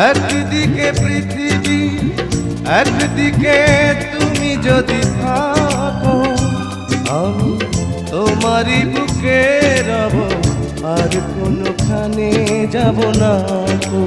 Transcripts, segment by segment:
একদিকে পৃথিবী, একদিকে তুমি যদি থাকো, আমি তোমারই বুকে রব, আর কোনোখানে যাব না গো।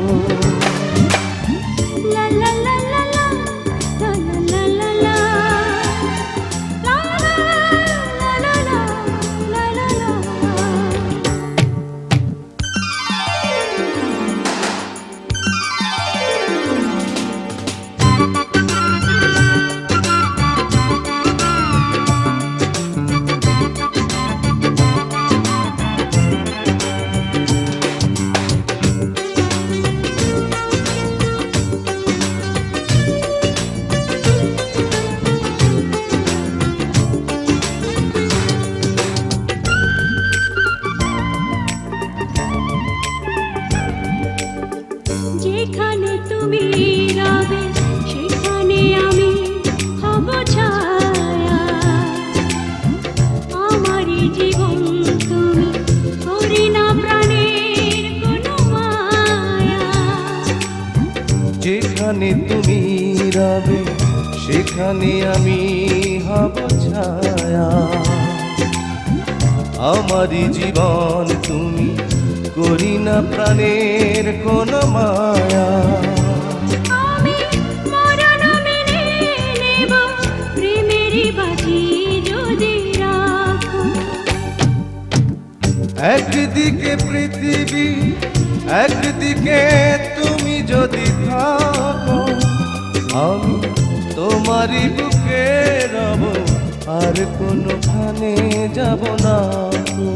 যেখানে তুমি রবে সেখানে আমি হব ছায়া, আমারই জীবন তুমি করি না প্রাণের কোনো মায়া। যেখানে তুমি রবে সেখানে আমি হব ছায়া, আমারই জীবন তুমি করি না প্রাণের কোন মায়া। আমি মরণ মেনে নেব প্রেমেরই বাজি যদি রাখো। একদিকে পৃথিবী, একদিকে তুমি যদি থাকো, আমি তোমারই বুকে রব, আর কোনোখানে যাব না গো।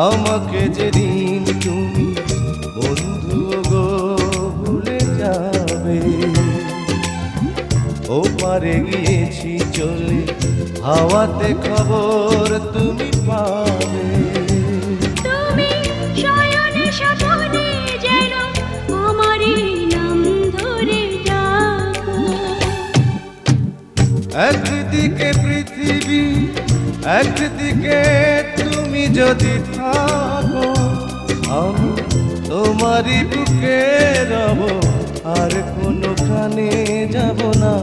আমাকে যেদিন তুমি বন্ধু গো ভুলে যাবে, ওপারে গিয়েছি চলে হাওয়াতে খবর তুমি পাবে। তুমি শয়নে স্বপনে যেন আমারই নাম ধরে ডাকো। একদিকে পৃথিবী, একদিকে তুমি যদি থাকো, আমি তোমারই বুকে রব, আর কোনোখানে যাব না।